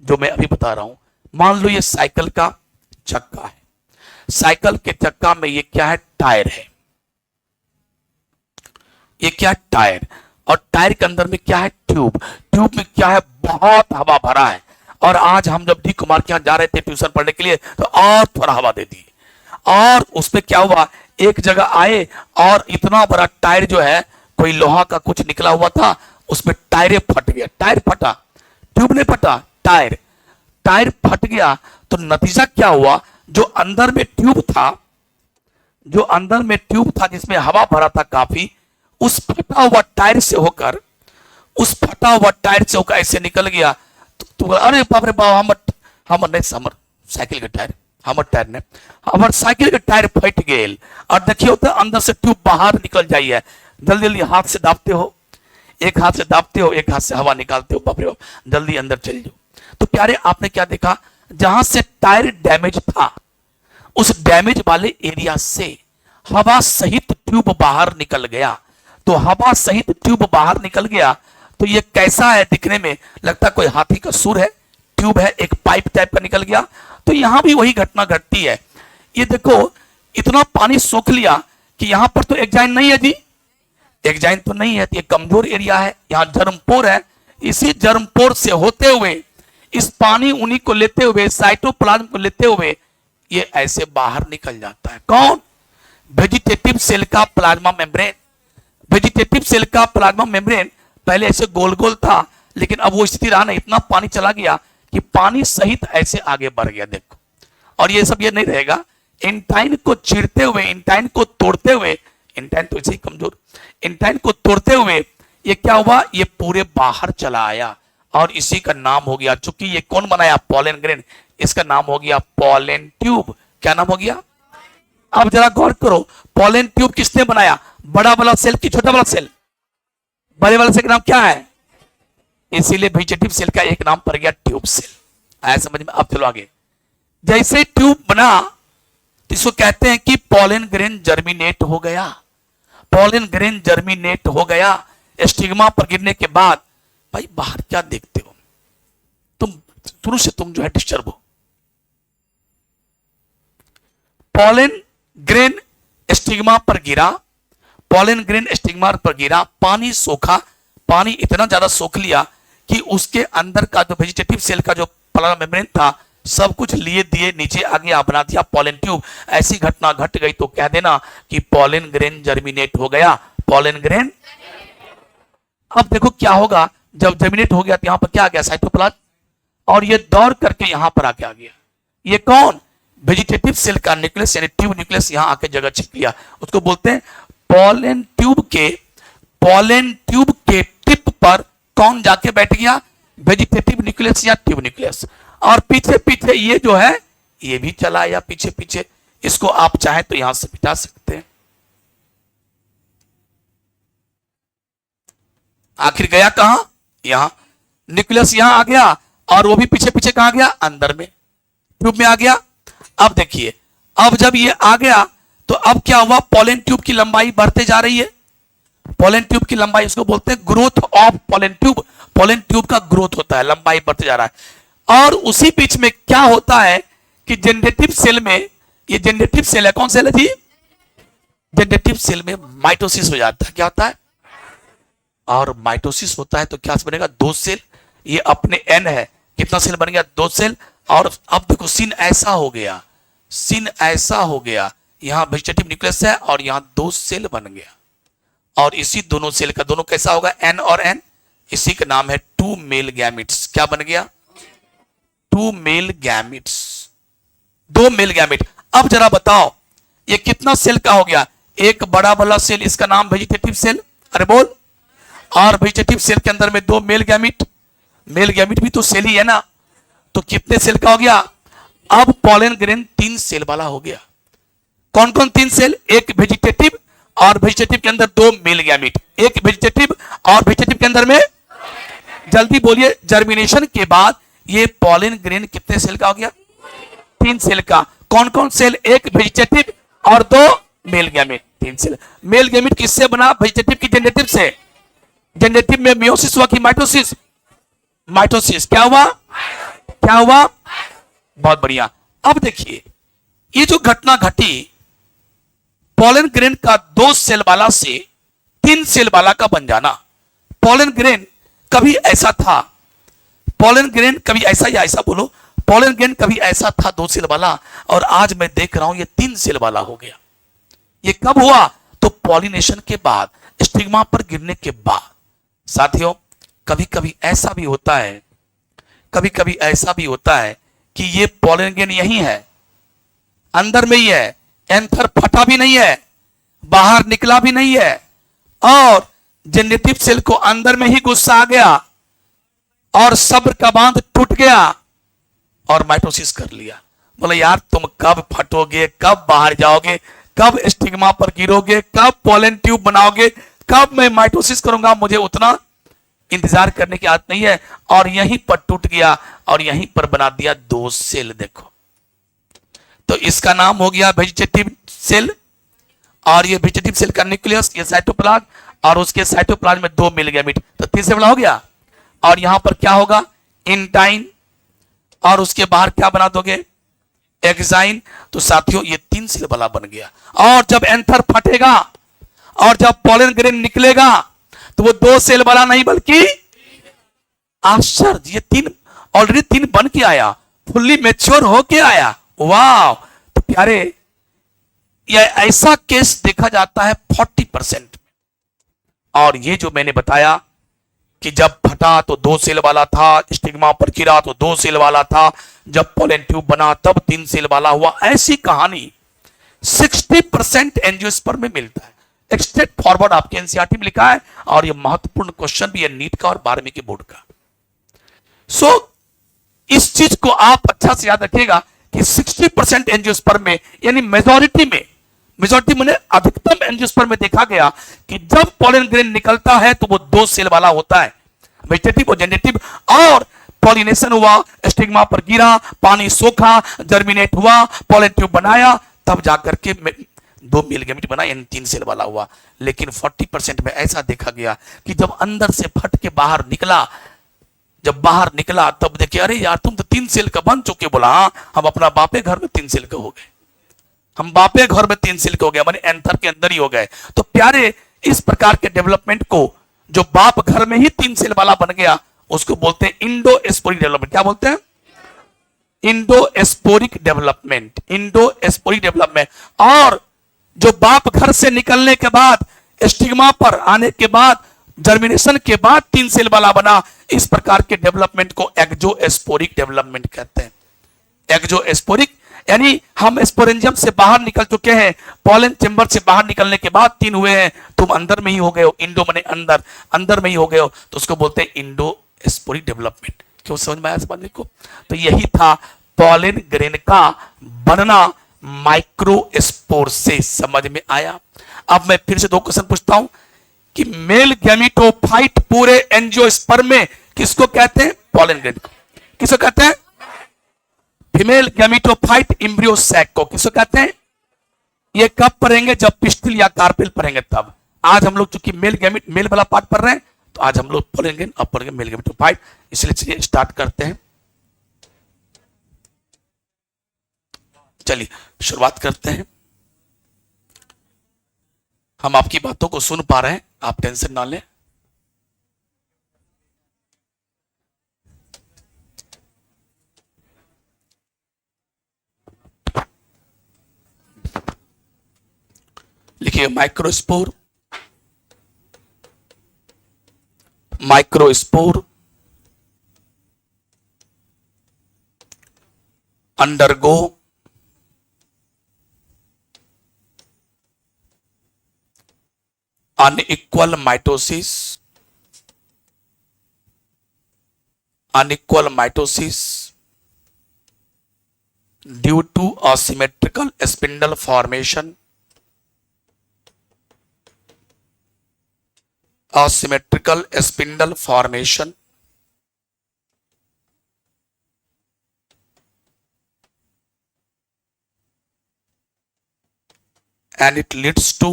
A: जो मैं अभी बता रहा हूं। मान लो ये साइकिल का चक्का है, साइकिल के चक्का में ये क्या है, टायर है, ये क्या, टायर। और टायर के अंदर में क्या है, ट्यूब। ट्यूब में क्या है, बहुत हवा भरा है। और आज हम जब डी कुमार के यहाँ जा रहे थे ट्यूशन पढ़ने के लिए, तो और थोड़ा हवा दे दी, और उसमें क्या हुआ, एक जगह आए और इतना बड़ा टायर जो है, कोई लोहा का कुछ निकला हुआ था, उसमें टायरे फट गया। टायर फटा, ट्यूब नहीं फटा, टायर टायर फट गया। तो नतीजा क्या हुआ, जो अंदर में ट्यूब था, जो अंदर में ट्यूब था जिसमें हवा भरा था काफी, उस फटा हुआ टायर से होकर, उस फटा हुआ टायर से होकर ऐसे निकल गया। तो अरे बाप रे बाप, हमर नहीं, हमर साइकिल के टायर, हमर टायर ने, हमर साइकिल के टायर फट गए। और देखिए तो अंदर से ट्यूब बाहर निकल जाइए। जल्दी जल्दी हाथ से दाबते हो, एक हाथ से दाबते हो, एक हाथ से हवा निकालते हो, बाप रे बाप, जल्दी अंदर चल जाओ। तो प्यारे आपने क्या देखा, जहां से टायर डैमेज था, उस डैमेज वाले एरिया से हवा सहित ट्यूब बाहर निकल गया। तो हवा सहित ट्यूब बाहर निकल गया, तो ये कैसा है दिखने में, लगता कोई हाथी का सूर है, ट्यूब है, एक पाइप टाइप का निकल गया। तो यहां भी वही घटना घटती है। ये देखो, इतना पानी सोख लिया कि यहां पर तो एग्जाइन नहीं है जी, एग्जाइन तो नहीं है, तो ये कमजोर एरिया है, यहां जर्मपोर है। इसी जर्मपोर से होते हुए, इस पानी उन्हीं को लेते हुए, साइटोप्लाज्म को लेते हुए, ये ऐसे बाहर निकल जाता है। कौन, वेजिटेटिव सेल का प्लाज्मा मेम्ब्रेन। वेजिटेटिव सेल का प्लाज्मा मेम्ब्रेन पहले ऐसे गोल गोल था, लेकिन अब वो स्थिति रहा नहीं, इतना पानी चला गया कि पानी सहित ऐसे आगे बढ़ गया। देखो, और ये सब ये नहीं रहेगा, इंटाइन को चीरते हुए, इंटाइन को तोड़ते हुए, इंटाइन तो इसे ही कमजोर, इंटाइन को तोड़ते हुए ये क्या हुआ, ये पूरे बाहर चला आया, और इसी का नाम हो गया, चूंकि ये कौन बनाया, पॉलन ग्रेन, इसका नाम हो गया पॉलन ट्यूब। क्या नाम हो गया, अब जरा गौर करो, पॉलन ट्यूब किसने बनाया, बड़ा वाला सेल की छोटा वाला सेल, बड़े वाले सेल का नाम क्या है, इसीलिए वेजिटेटिव सेल का एक नाम पड़ गया ट्यूब सेल। आया समझ में। अब चलो आगे, जैसे ट्यूब बना तो इसको कहते हैं कि पॉलन ग्रेन जर्मिनेट हो गया। पॉलन ग्रेन जर्मिनेट हो गया, स्टिग्मा पर गिरने के बाद। भाई बाहर क्या देखते हो तुम, शुरू से तुम जो है डिस्टर्ब हो। पॉलन ग्रेन स्टिग्मा पर गिरा, पॉलन ग्रेन स्टिग्मा पर गिरा, पानी सोखा, पानी इतना ज्यादा सोख लिया कि उसके अंदर का जो वेजिटेटिव सेल का जो प्लाज्मा मेम्ब्रेन था, सब कुछ लिए दिए नीचे आ गया, बना दिया पॉलन ट्यूब। ऐसी घटना घट गई तो कह देना कि पॉलन ग्रेन जर्मिनेट हो गया, पॉलन ग्रेन। अब देखो क्या होगा, जब जर्मिनेट हो गया तो यहां पर क्या आ गया, साइटोप्लाज्म, और ये दौड़ करके यहां पर आके आ गया। ये कौन, वेजिटेटिव सेल का न्यूक्लियस, यानी ट्यूब न्यूक्लियस यहां आके जगह छिप लिया। उसको बोलते हैं पॉलन ट्यूब के, पॉलन ट्यूब के टिप पर कौन जाके बैठ गया, वेजिटेटिव न्यूक्लियस या ट्यूब न्यूक्लियस। और पीछे पीछे ये जो है, ये भी चला या पीछे पीछे, इसको आप चाहे तो यहां से मिटा सकते हैं। आखिर गया कहां, यहां, न्यूक्लियस यहां आ गया, और वो भी पीछे पीछे कहां गया, अंदर में, ट्यूब में आ गया। अब देखिए, अब जब ये आ गया तो अब क्या हुआ, पॉलन ट्यूब की लंबाई बढ़ते जा रही है। पॉलन ट्यूब की लंबाई, इसको बोलते हैं growth of pollen tube. Pollen tube का ग्रोथ होता है, लंबाई बढ़ते जा रहा है। और उसी बीच में क्या होता है कि जनरेटिव सेल में, ये जनरेटिव सेल है, कौन सेल है जी, जनरेटिव सेल में माइटोसिस हो जाता है। क्या होता है, और माइटोसिस होता है तो क्या बनेगा, दो सेल। ये अपने एन है, कितना सेल बन गया, दो सेल। और अब देखो सीन ऐसा हो गया, सीन ऐसा हो गया, यहां वेजिटेटिव न्यूक्लियस है और यहां दो सेल बन गया, और इसी दोनों सेल का दोनों कैसा होगा, एन और एन, इसी का नाम है टू मेल गैमिट्स। क्या बन गया, टू मेल गैमिट्स, दो मेल गैमिट। अब जरा बताओ ये कितना सेल का हो गया, एक बड़ा वाला सेल, इसका नाम वेजिटेटिव सेल, अरे बोल, और वेजिटेटिव सेल के अंदर में दो मेल गैमिट, मेल गैमिट भी तो सेल ही है ना, तो कितने सेल का हो गया। अब पॉलन ग्रेन तीन सेल वाला हो गया। कौन कौन तीन सेल, एक वेजिटेटिव, और वेजिटेटिव के अंदर दो मेल गैमिट, एक वेजिटेटिव और वेजिटेटिव के अंदर में, जल्दी बोलिए, जर्मिनेशन के बाद ये पॉलन ग्रेन कितने सेल का हो गया, तीन सेल का। कौन कौन सेल, एक वेजिटेटिव और दो मेल गैमिट, तीन सेल। मेल गैमिट किससे बना, वेजिटेटिव की जनरेटिव से। जनरेटिव में मियोसिस हुआ कि माइटोसिस, माइटोसिस। क्या हुआ, क्या हुआ, बहुत बढ़िया। अब देखिए ये जो घटना घटी, पॉलन ग्रेन का दो सेल वाला से तीन सेल वाला का बन जाना, पोलन ग्रेन कभी ऐसा था, पोलन ग्रेन कभी ऐसा या ऐसा बोलो, पोलन ग्रेन कभी ऐसा था 2 सेल वाला, और आज मैं देख रहा हूं ये 3 सेल वाला हो गया। ये कब हुआ? तो पॉलिनेशन के बाद, स्टिग्मा पर गिरने के बाद। साथियों, कभी कभी ऐसा भी होता है, कभी कभी ऐसा भी होता है कि ये पोलन ग्रेन यही है, अंदर में ही है, एंथर फटा भी नहीं है, बाहर निकला भी नहीं है, और जेनेटिव सेल को अंदर में ही गुस्सा आ गया और सब्र का बांध टूट गया और माइटोसिस कर लिया। बोले यार तुम कब फटोगे, कब बाहर जाओगे, कब स्टिग्मा पर गिरोगे, कब पोलन ट्यूब बनाओगे, कब मैं माइटोसिस करूंगा, मुझे उतना इंतजार करने की आदत नहीं है। और यहीं पर टूट गया और यहीं पर बना दिया 2 सेल। देखो, तो इसका नाम हो गया वेजिटेटिव सेल, और ये वेजिटेटिव सेल का न्यूक्लियस, ये साइटोप्लाज्म, और उसके साइटोप्लाज्म में 2 मिल गैमेट, तो 3 सेल हो गया। और यहां पर क्या होगा? इंटाइन, और उसके बाहर क्या बना दोगे? एक्साइन। तो साथियों ये 3 सेल वाला बन गया। और जब एंथर फटेगा और जब पोलन ग्रेन निकलेगा तो वो 2 सेल वाला नहीं बल्कि, आश्चर्य, ये 3 ऑलरेडी 3 बन के आया, फुल्ली मैच्योर होके आया। वाह! तो प्यारे, ये ऐसा केस देखा जाता है 40%। और ये जो मैंने बताया कि जब फटा तो 2 सेल वाला था, स्टिग्मा पर गिरा तो 2 सेल वाला था, जब पोलन ट्यूब बना तब 3 सेल वाला हुआ, ऐसी कहानी 60% एंजियोस्पर्म में मिलता है। एक स्ट्रेट फॉरवर्ड आपके एनसीईआरटी में लिखा है, और ये महत्वपूर्ण क्वेश्चन भी है नीट का और 12वीं के बोर्ड का। इस चीज को आप अच्छा से याद रखिएगा कि 60% एंजियोस्पर्म में, यानी मेजॉरिटी में अधिकतम एंजियोस्पर्म में देखा गया कि जब पोलन ग्रेन निकलता है तो वो 2 सेल वाला होता है, वेजिटेटिव और जेनेटिव। और पॉलिनेशन हुआ, स्टिग्मा पर गिरा, पानी सोखा, जर्मिनेट हुआ, पोलन ट्यूब बनाया, तब जाकर के 2 मेल गैमेट बना, यानी 3 सेल वाला हुआ। लेकिन 40% में ऐसा देखा गया कि जब अंदर से फट के बाहर निकला, जब बाहर निकला तब देखे अरे यार तुम तो 3 सेल का बन चुके। बोला हाँ, हम अपना बापे घर में 3 सेल का हो गए, हम बापे घर में 3 सेल के हो गए, माने एंथर के अंदर ही हो गए। तो प्यारे, इस प्रकार के डेवलपमेंट को जो बाप घर में ही 3 सेल वाला बन गया, उसको बोलते हैं इंडोस्पोरिक डेवलपमेंट। क्या बोलते हैं? इंडोस्पोरिक डेवलपमेंट, इंडोस्पोरिक डेवलपमेंट। और जो बाप घर से निकलने के बाद, स्टिग्मा पर आने के बाद, जर्मिनेशन के बाद 3 सेल वाला बना, इस प्रकार के डेवलपमेंट को एक्सोस्पोरिक डेवलपमेंट कहते हैं। एक्सोस्पोरिक यानी हम स्पोरेंजियम से बाहर निकल चुके हैं, पोलन चेंबर से बाहर निकलने के बाद 3 हुए हैं, तुम अंदर में ही हो गए हो, इंडो माने अंदर, अंदर में ही हो गए हो, तो उसको बोलते हैं इंडोस्पोरिक डेवलपमेंट। क्यों समझ में आया समझने को? तो यही था पोलन ग्रेन का बनना माइक्रोस्पोर से। समझ में आया? अब मैं फिर से 2 क्वेश्चन पूछता हूं कि मेल गैमेटोफाइट पूरे एंजियोस्पर्म में किसको कहते हैं? पोलन ग्रेन को। किसको कहते हैं? फीमेल गैमेटोफाइट एम्ब्रियो सैक को। किसको कहते हैं? ये कब पढ़ेंगे? जब पिस्टिल या कार्पेल पढ़ेंगे तब। आज हम लोग चूंकि मेल वाला पार्ट पढ़ रहे हैं, तो आज हम लोग पढ़ेंगे, अब पढ़ेंगे मेल गैमेटोफाइट। इसलिए चलिए स्टार्ट करते हैं। चलिए शुरुआत करते हैं। हम आपकी बातों को सुन पा रहे हैं, आप टेंशन ना लें। लिखिए microspore, microspore undergo unequal mitosis, unequal mitosis due to asymmetrical spindle formation, asymmetrical spindle formation, and it leads to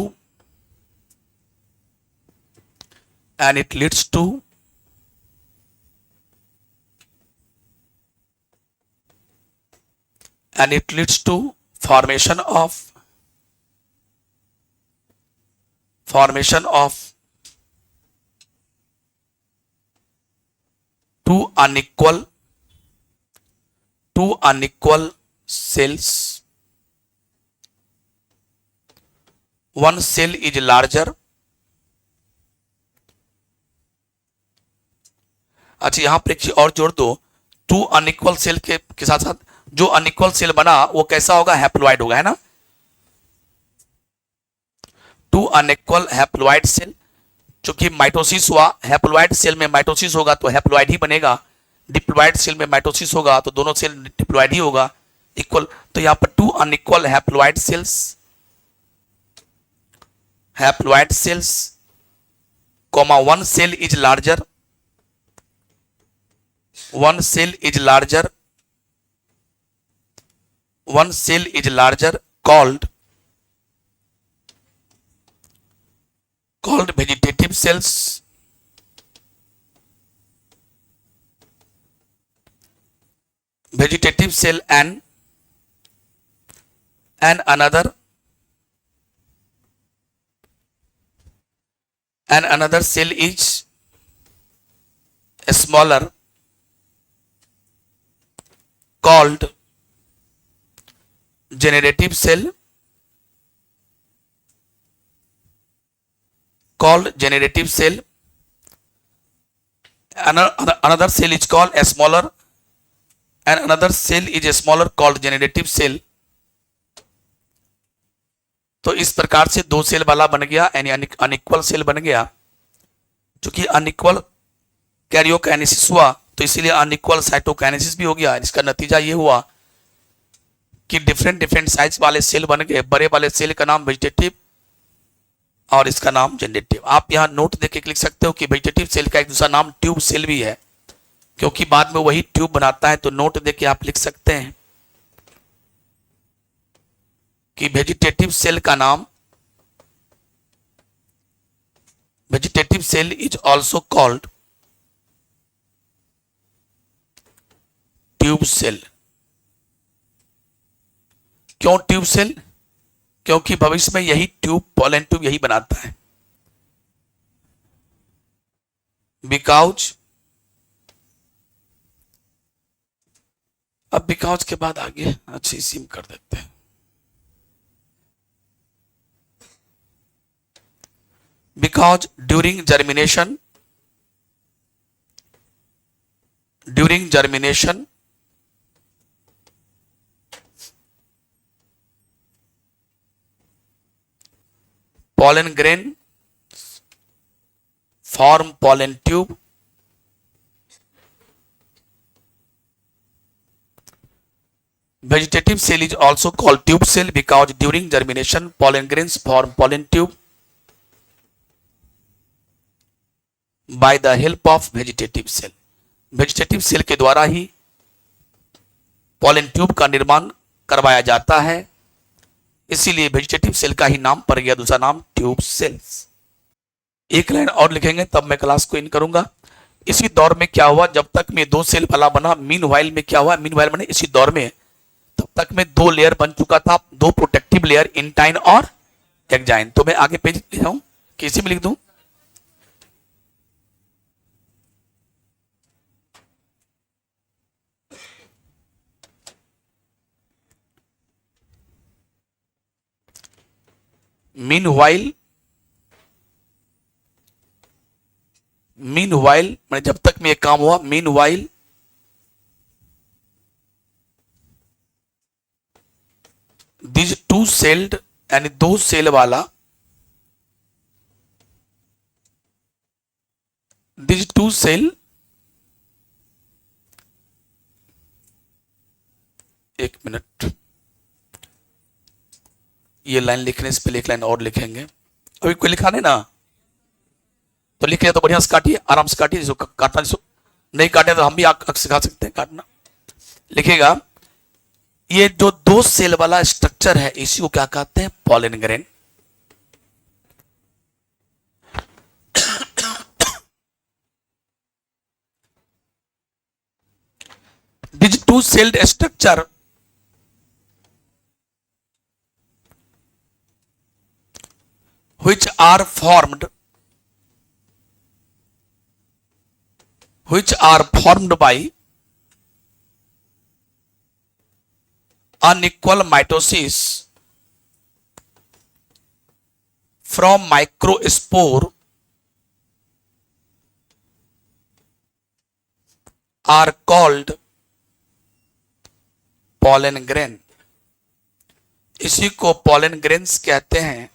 A: formation of two unequal cells, one cell is larger. अच्छा यहां पर एक चीज और जोड़ दो, टू अनइक्वल सेल के साथ साथ जो अनइक्वल सेल बना वो कैसा होगा, हैप्लॉइड होगा, है ना। टू अनइक्वल हैप्लॉइड सेल, चूंकि माइटोसिस हुआ, हैप्लॉइड सेल में माइटोसिस होगा तो हैप्लॉइड ही बनेगा, डिप्लॉइड सेल में माइटोसिस होगा तो दोनों सेल डिप्लॉइड ही होगा, इक्वल। तो यहां पर two unequal haploid cells comma one cell is larger, one cell is larger called vegetative cells. Vegetative cell and another cell is smaller called generative cell. Another cell is called a smaller and another cell is a smaller called generative cell. तो इस प्रकार से दो cell वाला बन गया, यानी unequal cell बन गया। चूंकि अनइक्वल कैरियोकाइनेसिस हुआ तो इसीलिए अनइक्वल साइटोकाइनेसिस भी हो गया। इसका नतीजा ये हुआ कि डिफरेंट साइज वाले सेल बन गए। बड़े वाले सेल का नाम वेजिटेटिव और इसका नाम जनरेटिव। आप यहां नोट देके लिख सकते हो कि वेजिटेटिव सेल का एक दूसरा नाम ट्यूब सेल भी है, क्योंकि बाद में वही ट्यूब बनाता है। तो नोट देके आप लिख सकते हैं कि vegetative cell is also called tube cell. क्यों ट्यूब सेल? क्योंकि भविष्य में यही ट्यूब, पॉलन ट्यूब यही बनाता है। बिकॉज, अब बिकॉज के बाद आगे अच्छी सिम कर देते हैं। Because during germination pollen grain form pollen tube. Vegetative cell is also called tube cell because during germination pollen grains form pollen tube by the help of vegetative cell. Vegetative cell के द्वारा ही pollen tube का निर्माण करवाया जाता है, इसीलिए vegetative cell का ही नाम पड़ गया, दूसरा नाम ट्यूब सेल्स। एक लाइन और लिखेंगे तब मैं क्लास को इन करूंगा। इसी दौर में क्या हुआ, जब तक में दो सेल वाला बना, मीनवाइल में क्या हुआ, मीनवाइल मैंने इसी दौर में तब तक में दो लेयर बन चुका था, दो प्रोटेक्टिव लेयर, इंटाइन और एक्जाइन। तो मैं आगे पेज लिख रहा हूं, किसी में लिख दूं, मीनवाइल मैंने जब तक में ये काम हुआ, मीनवाइल दिस टू सेल्ड, यानी दो सेल वाला, दिस टू सेल, एक मिनट, ये लाइन लिखने से पहले एक लाइन और लिखेंगे। अभी कोई लिखा नहीं ना, तो लिख लिया तो बढ़िया से काटिए, आराम से काटिए, जिसको काटना, जिसको नहीं काटे तो हम भी सिखा सकते हैं काटना। लिखेगा, ये जो दो सेल वाला स्ट्रक्चर है इसी को क्या कहते हैं, pollen grain. This two celled structure which are formed which are formed by unequal mitosis from microspore are called pollen grain। इसी को pollen grains कहते हैं।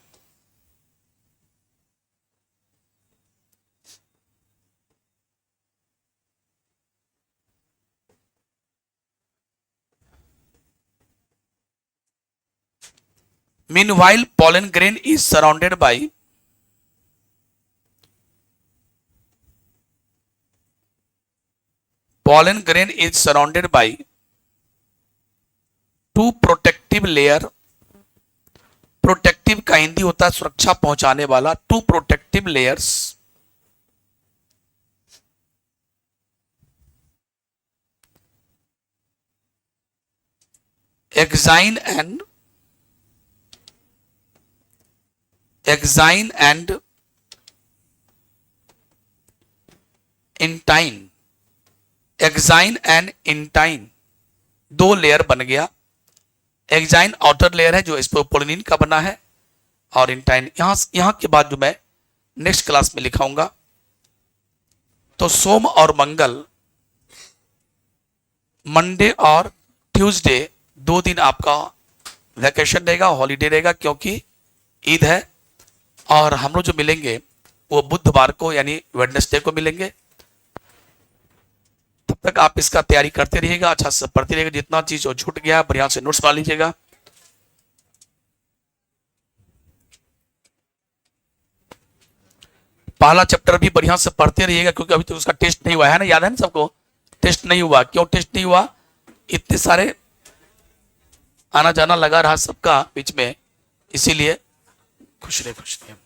A: Meanwhile, pollen grain is surrounded by two protective layer। Protective का हिंदी होता है सुरक्षा पहुंचाने वाला। Two protective layers exine and intine. Exine and intine दो लेयर बन गया। एक्साइन आउटर लेयर है जो इस पर पोलिनिन का बना है, और इंटाइन यहां के बाद जो मैं नेक्स्ट क्लास में लिखाऊंगा। तो सोम और मंगल, मंडे और ट्यूसडे 2 दिन आपका वैकेशन रहेगा, हॉलीडे रहेगा, क्योंकि ईद है। और हम लोग जो मिलेंगे वो बुधवार को यानी वेडनेसडे को मिलेंगे। तब तक आप इसका तैयारी करते रहिएगा, अच्छा से पढ़ते रहिएगा। जितना चीज छूट गया बढ़िया से नोट्स बना लीजिएगा। पहला चैप्टर भी बढ़िया से पढ़ते रहिएगा, क्योंकि अभी तो उसका टेस्ट नहीं हुआ है ना, याद है ना सबको? टेस्ट नहीं हुआ, क्यों टेस्ट नहीं हुआ? इतने सारे आना जाना लगा रहा सबका बीच में, इसीलिए। खुश रहे।